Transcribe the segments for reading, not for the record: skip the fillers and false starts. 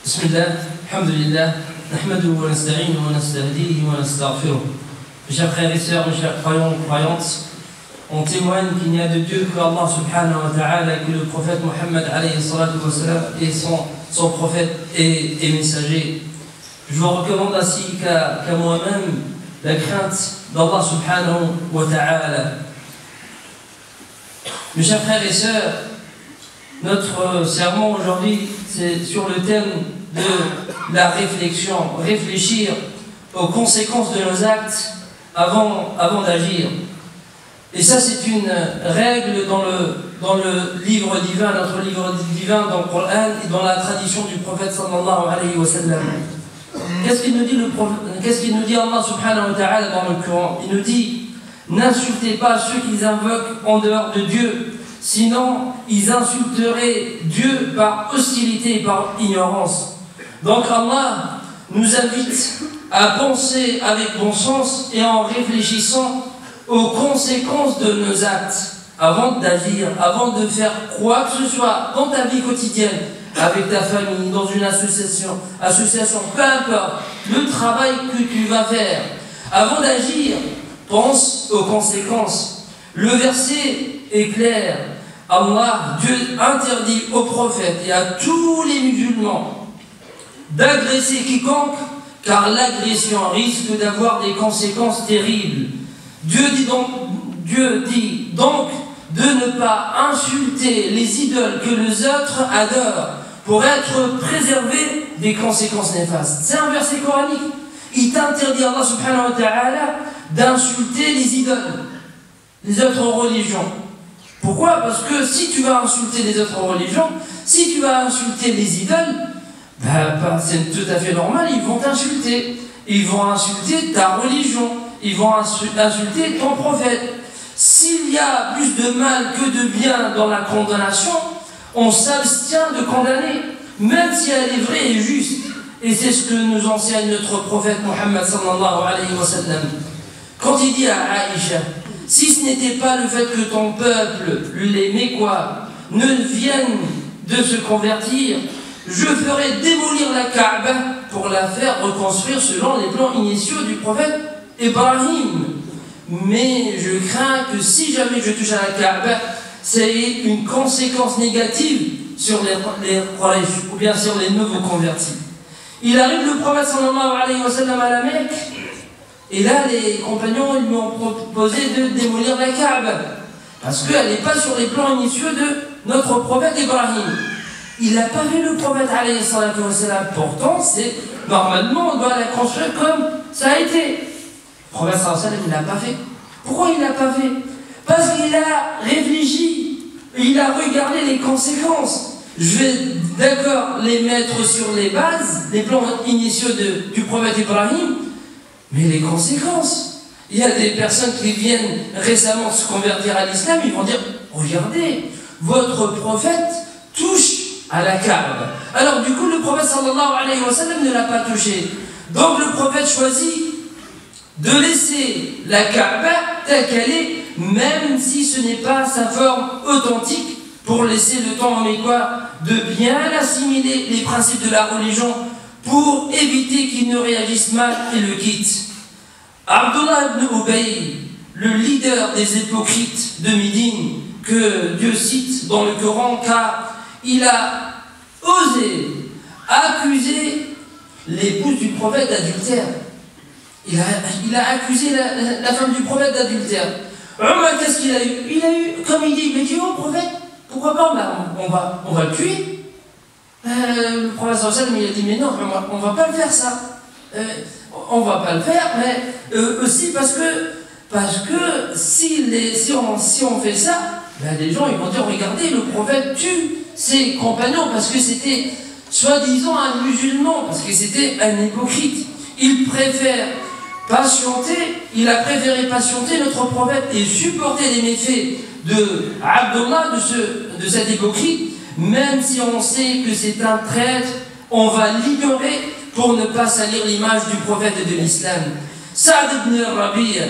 بسم الله الحمد لله نحمده ونستعينه ونستهديه ونستغفره. Mes chers frères et sœurs, mes chers croyants et croyantes, on témoigne qu'il n'y a de Dieu que Allah subhanahu wa ta'ala et que le prophète Mohammed alayhi salatu wa salam est son prophète et messager. Je vous recommande ainsi qu'à moi-même la crainte d'Allah subhanahu wa ta'ala. Mes chers frères et sœurs, notre sermon aujourd'hui c'est sur le thème de la réflexion, réfléchir aux conséquences de nos actes avant d'agir. Et ça c'est une règle dans le livre divin, notre livre divin dans le Coran et dans la tradition du prophète sallallahu alayhi wa sallam. Qu'est-ce qu'il nous dit Allah subhanahu wa ta'ala dans le Coran? Il nous dit: n'insultez pas ceux qu'ils invoquent en dehors de Dieu, sinon ils insulteraient Dieu par hostilité et par ignorance. Donc Allah nous invite à penser avec bon sens et en réfléchissant aux conséquences de nos actes avant d'agir, avant de faire quoi que ce soit dans ta vie quotidienne, avec ta famille, dans une association, peu importe le travail que tu vas faire. Avant d'agir, pense aux conséquences. Le verset est clair. Allah, Dieu interdit aux prophètes et à tous les musulmans d'agresser quiconque, car l'agression risque d'avoir des conséquences terribles. Dieu dit donc de ne pas insulter les idoles que les autres adorent pour être préservé des conséquences néfastes. C'est un verset coranique. Il t'interdit, Allah subhanahu wa ta'ala, d'insulter les idoles, les autres religions. Pourquoi? Parce que si tu vas insulter les autres religions, si tu vas insulter les idoles, c'est tout à fait normal, ils vont t'insulter. Ils vont insulter ta religion. Ils vont insulter ton prophète. S'il y a plus de mal que de bien dans la condamnation, on s'abstient de condamner, même si elle est vraie et juste. Et c'est ce que nous enseigne notre prophète Mohammed sallallahu alayhi wa sallam. Quand il dit à Aïcha: si ce n'était pas le fait que ton peuple, les Mécois, ne viennent de se convertir, je ferai démolir la Kaaba pour la faire reconstruire selon les plans initiaux du prophète Ibrahim. Mais je crains que si jamais je touche à la Kaaba, c'est une conséquence négative sur les Quraysh ou bien sur les nouveaux convertis. Il arrive le prophète sallallahu alayhi wa sallam à la Mecque, et là les compagnons ils lui ont proposé de démolir la Kaaba parce qu'elle n'est pas sur les plans initiaux de notre prophète Ibrahim. Il n'a pas vu le prophète alayhi salatu wa sallam. Pourtant c'est normalement on doit la construire comme ça a été. Le prophète sallallahu alayhi wa sallam il ne l'a pas fait. Pourquoi il ne l'a pas fait? Parce qu'il a réfléchi, il a regardé les conséquences. Je vais d'accord les mettre sur les bases, les plans initiaux du prophète Ibrahim, mais les conséquences. Il y a des personnes qui viennent récemment se convertir à l'islam, ils vont dire: regardez, votre prophète touche à la Kaaba. Alors du coup le prophète sallallahu alayhi wa sallam ne l'a pas touché. Donc le prophète choisit de laisser la Kaaba telle qu'elle est, même si ce n'est pas sa forme authentique, pour laisser le temps aux Mécois de bien assimiler les principes de la religion, pour éviter qu'ils ne réagissent mal et le quittent. Abdullah ibn Ubay, le leader des hypocrites de Médine, que Dieu cite dans le Coran, car il a osé accuser l'épouse du prophète d'adultère. Il a accusé la femme du prophète d'adultère. Omar, qu'est-ce qu'il a eu? Il a eu, comme il dit au prophète, pourquoi pas, on va le tuer. Le prophète sallallahu alayhi wa sallam, il a dit: mais non, on va pas le faire ça. On va pas le faire, mais aussi parce que si on fait ça, les gens ils vont dire: regardez, le prophète tue ses compagnons parce que c'était soi-disant un musulman, parce que c'était un hypocrite. Il a préféré patienter notre prophète et supporter les méfaits de Abdullah, de cet hypocrite, même si on sait que c'est un traître, on va l'ignorer pour ne pas salir l'image du prophète et de l'islam. Saad ibn Rabi'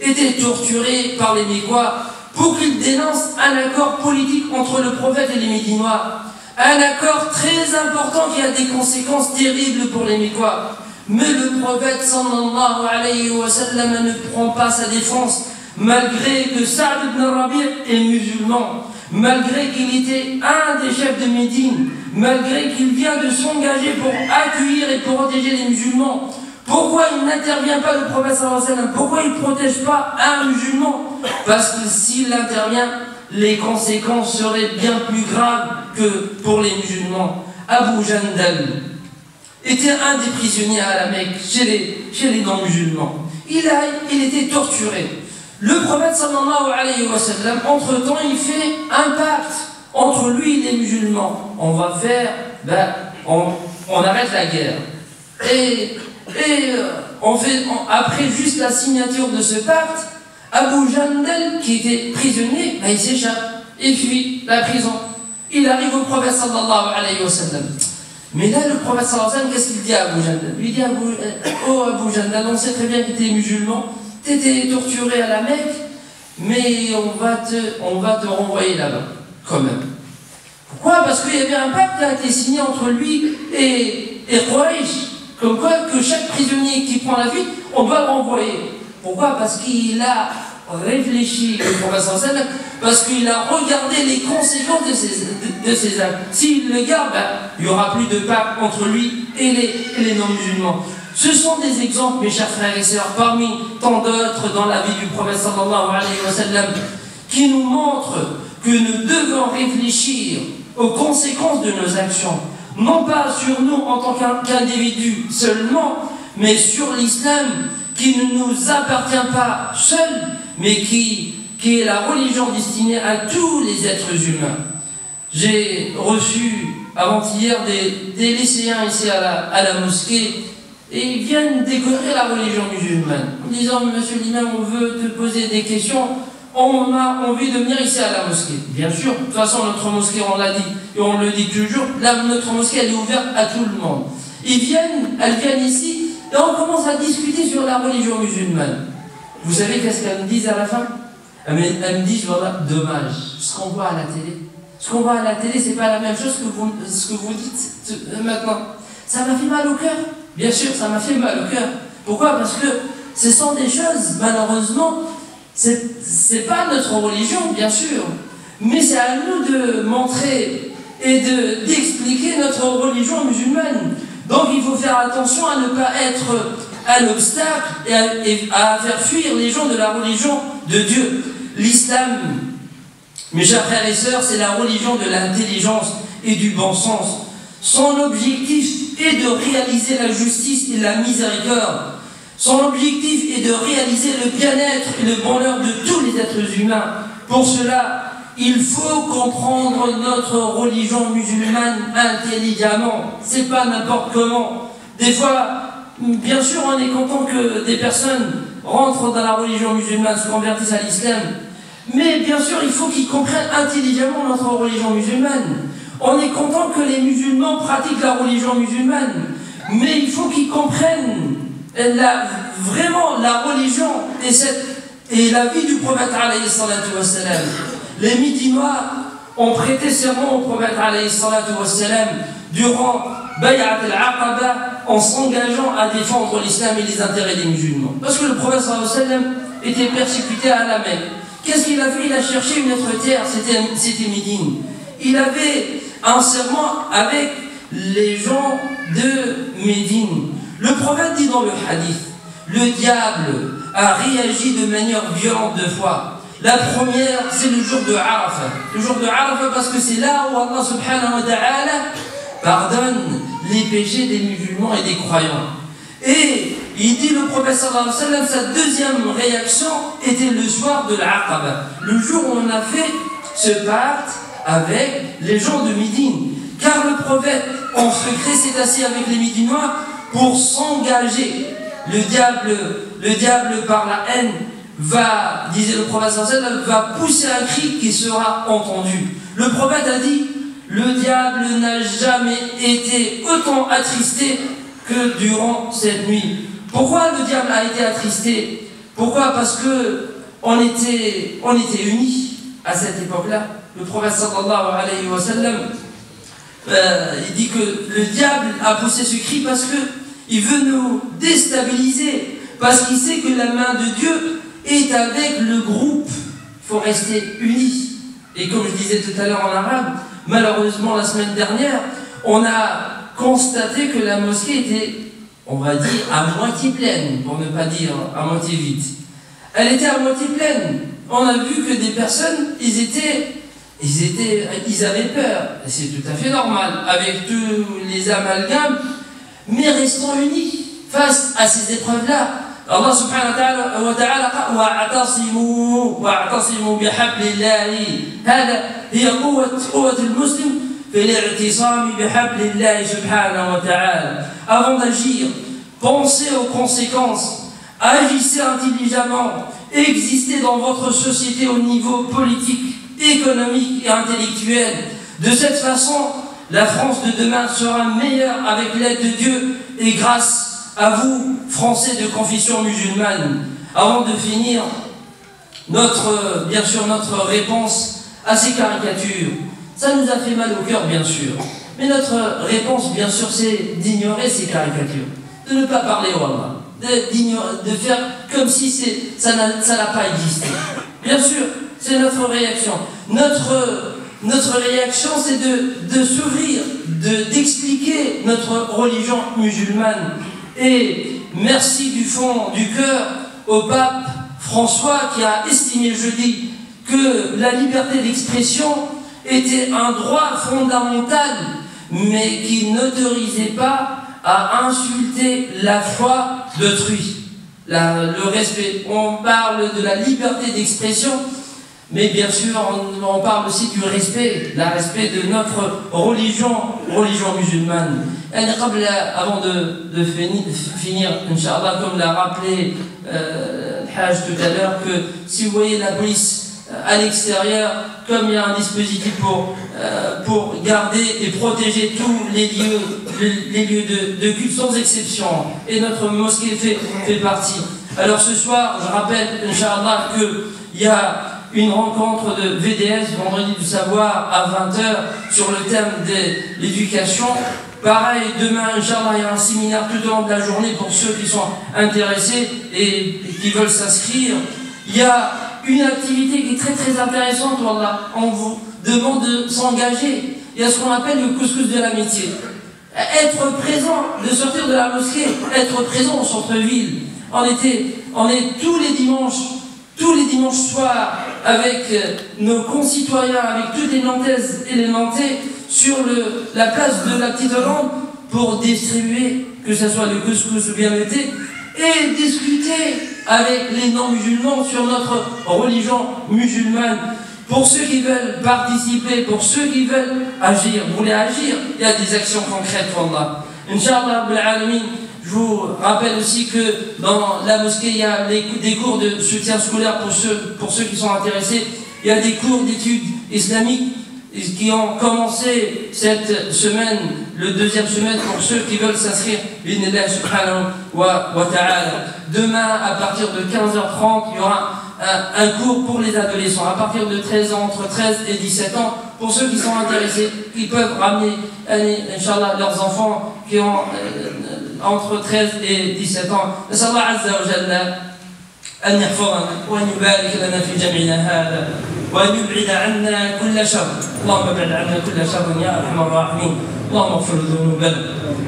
était torturé par les Mécois pour qu'il dénonce un accord politique entre le prophète et les Médinois. Un accord très important qui a des conséquences terribles pour les Mécois. Mais le prophète sallallahu alayhi wa sallam ne prend pas sa défense, malgré que Saad ibn Rabi' est musulman, malgré qu'il était un des chefs de Médine, malgré qu'il vient de s'engager pour accueillir et protéger les musulmans. Pourquoi il n'intervient pas, le prophète sallallahu alayhi wa sallam? Pourquoi il ne protège pas un musulman? Parce que s'il intervient, les conséquences seraient bien plus graves que pour les musulmans. Abu Jandal était un des prisonniers à la Mecque, chez les non-musulmans. Il était torturé. Le prophète sallallahu alayhi wa sallam, entre-temps, il fait un pacte entre lui et les musulmans. On va faire, on arrête la guerre. Et après juste la signature de ce pacte, Abu Jandal, qui était prisonnier, il s'échappe et fuit la prison. Il arrive au prophète sallallahu alayhi wa sallam. Mais là, le prophète sallallahu alayhi wa sallam, qu'est-ce qu'il dit à Abu Jandal? Il dit oh Abu Jandal, on sait très bien que tu es musulman, tu étais torturé à la Mecque, mais on va te renvoyer là-bas, quand même. Pourquoi? Parce qu'il y avait un pacte qui a été signé entre lui et Quraysh, comme quoi que chaque prisonnier qui prend la fuite, on doit le renvoyer. Pourquoi? Parce qu'il a réfléchi, le prophète sallallahu alayhi wa sallam, parce qu'il a regardé les conséquences de ses actes. S'il le garde, il n'y aura plus de pacte entre lui et les non-musulmans. Ce sont des exemples, mes chers frères et sœurs, parmi tant d'autres dans la vie du prophète sallallahu alayhi wa sallam, qui nous montrent que nous devons réfléchir aux conséquences de nos actions, non pas sur nous en tant qu'individus seulement, mais sur l'islam qui ne nous appartient pas seul, mais qui est la religion destinée à tous les êtres humains. J'ai reçu avant-hier des lycéens ici à la mosquée, et ils viennent découvrir la religion musulmane en disant: Monsieur l'imam, on veut te poser des questions, on a envie de venir ici à la mosquée. Bien sûr, de toute façon notre mosquée, on l'a dit et on le dit toujours, notre mosquée elle est ouverte à tout le monde. Elles viennent ici et on commence à discuter sur la religion musulmane. Vous savez qu'est-ce qu'elles me disent à la fin? Elles me disent: voilà, dommage, ce qu'on voit à la télé. Ce qu'on voit à la télé, c'est pas la même chose que ce que vous dites maintenant. Ça m'a fait mal au cœur. Bien sûr, ça m'a fait mal au cœur. Pourquoi? Parce que ce sont des choses, malheureusement, c'est pas notre religion, bien sûr, mais c'est à nous de montrer et d'expliquer notre religion musulmane. Donc il faut faire attention à ne pas être un obstacle et à faire fuir les gens de la religion de Dieu. L'islam, mes chers frères et sœurs, c'est la religion de l'intelligence et du bon sens. Son objectif est de réaliser la justice et la miséricorde. Son objectif est de réaliser le bien-être et le bonheur de tous les êtres humains. Pour cela, il faut comprendre notre religion musulmane intelligemment. C'est pas n'importe comment. Des fois, bien sûr, on est content que des personnes rentrent dans la religion musulmane, se convertissent à l'islam. Mais bien sûr, il faut qu'ils comprennent intelligemment notre religion musulmane. On est content que les musulmans pratiquent la religion musulmane. Mais il faut qu'ils comprennent vraiment la religion et la vie du prophète alayhi salatu wassalam. Les Médinois ont prêté serment au prophète alayhi salatu wassalam durant Bay'at al-Aqaba en s'engageant à défendre l'islam et les intérêts des musulmans. Parce que le prophète sallallahu alayhi wa sallam était persécuté à la Mecque. Qu'est-ce qu'il a fait? Il a cherché une autre terre, c'était Médine. Il avait un serment avec les gens de Médine. Le prophète dit dans le hadith: le diable a réagi de manière violente deux fois. La première, c'est le jour de Arafat. Le jour de Arafat parce que c'est là où Allah subhanahu wa ta'ala pardonne les péchés des musulmans et des croyants. Et il dit, le prophète sallallahu alayhi wa sallam, sa deuxième réaction était le soir de l'Aqaba, le jour où on a fait ce pacte avec les gens de Médine. Car le prophète, en secret, s'est assis avec les Médinois pour s'engager. Le diable par la haine va, disait le prophète sallallahu alayhi wa sallam, va pousser un cri qui sera entendu. Le prophète a dit: le diable n'a jamais été autant attristé que durant cette nuit. Pourquoi le diable a été attristé? Pourquoi? Parce que on était unis à cette époque-là. Le prophète sallallahu alayhi wa sallam il dit que le diable a poussé ce cri parce qu'il veut nous déstabiliser, parce qu'il sait que la main de Dieu est avec le groupe. Il faut rester unis. Et comme je disais tout à l'heure en arabe, malheureusement la semaine dernière, on a constaté que la mosquée était, on va dire, à moitié pleine, pour ne pas dire à moitié vide. Elle était à moitié pleine. On a vu que des personnes, ils avaient peur. Et c'est tout à fait normal, avec tous les amalgames, mais restons unis face à ces épreuves-là. Allah subhanahu wa ta'ala wa'tasimu bihablillahi. Hada hiya quwwat al-muslim fi al-i'tisam bihablillahi subhanahu wa ta'ala. Avant d'agir, pensez aux conséquences, agissez intelligemment, existez dans votre société au niveau politique, économique et intellectuel. De cette façon, la France de demain sera meilleure avec l'aide de Dieu et grâce à vous, Français de confession musulmane. Avant de finir, bien sûr, notre réponse à ces caricatures, ça nous a fait mal au cœur, bien sûr. Mais notre réponse, bien sûr, c'est d'ignorer ces caricatures, de ne pas parler au Allah, de faire comme si ça n'a pas existé. Bien sûr, c'est notre réaction. Notre réaction, c'est de s'ouvrir, d'expliquer notre religion musulmane. Et merci du fond du cœur au pape François qui a estimé jeudi que la liberté d'expression était un droit fondamental, mais qui n'autorisait pas à insulter la foi d'autrui. Le respect. On parle de la liberté d'expression, mais bien sûr, on parle aussi du respect, le respect de notre religion musulmane. Avant de finir, Inch'Allah, comme l'a rappelé Hajj tout à l'heure, que si vous voyez la police à l'extérieur, comme il y a un dispositif pour garder et protéger tous les lieux de culte sans exception, et notre mosquée fait partie. Alors ce soir, je rappelle, Inch'Allah, qu'il y a une rencontre de VDS, Vendredi du Savoir, à 20h, sur le thème de l'éducation. Pareil, demain, Inch'Allah, il y a un séminaire tout au long de la journée pour ceux qui sont intéressés et qui veulent s'inscrire. Il y a une activité qui est très très intéressante, Wallah. On vous demande de s'engager. Il y a ce qu'on appelle le couscous de l'amitié. Être présent, de sortir de la mosquée, être présent au centre-ville. On est tous les dimanches soirs avec nos concitoyens, avec toutes les Nantaises et les Nantais sur la place de la Petite Hollande pour distribuer, que ce soit le couscous ou bien le thé, et discuter avec les non-musulmans sur notre religion musulmane. Pour ceux qui veulent participer, pour ceux qui veulent agir, vous voulez agir, il y a des actions concrètes pour Allah. Inch'Allah, je vous rappelle aussi que dans la mosquée, il y a des cours de soutien scolaire pour ceux qui sont intéressés. Il y a des cours d'études islamiques qui ont commencé cette semaine, le deuxième semestre, pour ceux qui veulent s'inscrire. Binillah subhanahu wa ta'ala. Demain, à partir de 15h30, il y aura un cours pour les adolescents, à partir de 13 ans, entre 13 et 17 ans. Pour ceux qui sont intéressés, ils peuvent ramener, Inch'Allah, leurs enfants qui ont entre 13 et 17 ans. نسأل الله عز وجل أن يحفظنا وأن يبارك لنا في جمعنا هذا وأن يبعد عنا كل شر. اللهم ابعد عنا كل شر يا أرحم الراحمين. اللهم اغفر ذنوبنا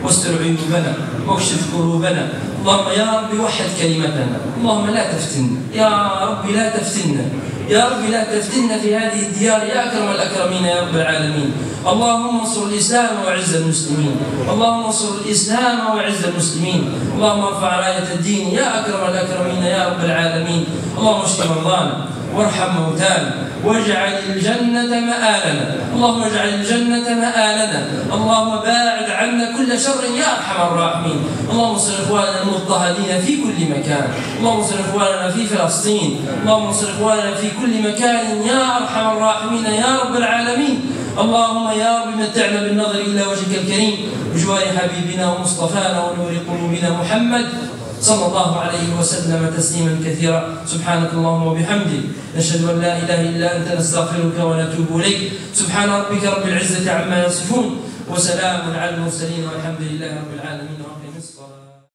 واستر عيوبنا واكشف كروبنا. اللهم يا رب وحد كلمتنا. اللهم لا تفتنا يا رب، لا تفتنا يا رب، لا تفتنا في هذه الديار يا أكرم الأكرمين يا رب العالمين. اللهم انصر الإسلام وعز المسلمين. اللهم انصر الإسلام وعز المسلمين. اللهم ارفع راية الدين يا أكرم الأكرمين يا رب العالمين. اللهم اشف مرضانا وارحم موتانا واجعل الجنة مآلنا. اللهم اجعل الجنة مآلنا. اللهم باعد عنا كل شر يا أرحم الراحمين. اللهم انصر إخواننا المضطهدين في كل مكان. اللهم انصر إخواننا في فلسطين. اللهم انصر إخواننا في كل مكان يا أرحم الراحمين يا رب العالمين. اللهم يا رب متعنا بالنظر إلى وجهك الكريم بجوار حبيبنا ومصطفانا ونور قلوبنا محمد صلى الله عليه وسلم تسليما كثيرا. سبحانك اللهم وبحمدك نشهد أن لا إله إلا أنت نستغفرك ونتوب إليك. سبحان ربك رب العزة عما يصفون وسلام على المرسلين والحمد لله رب العالمين.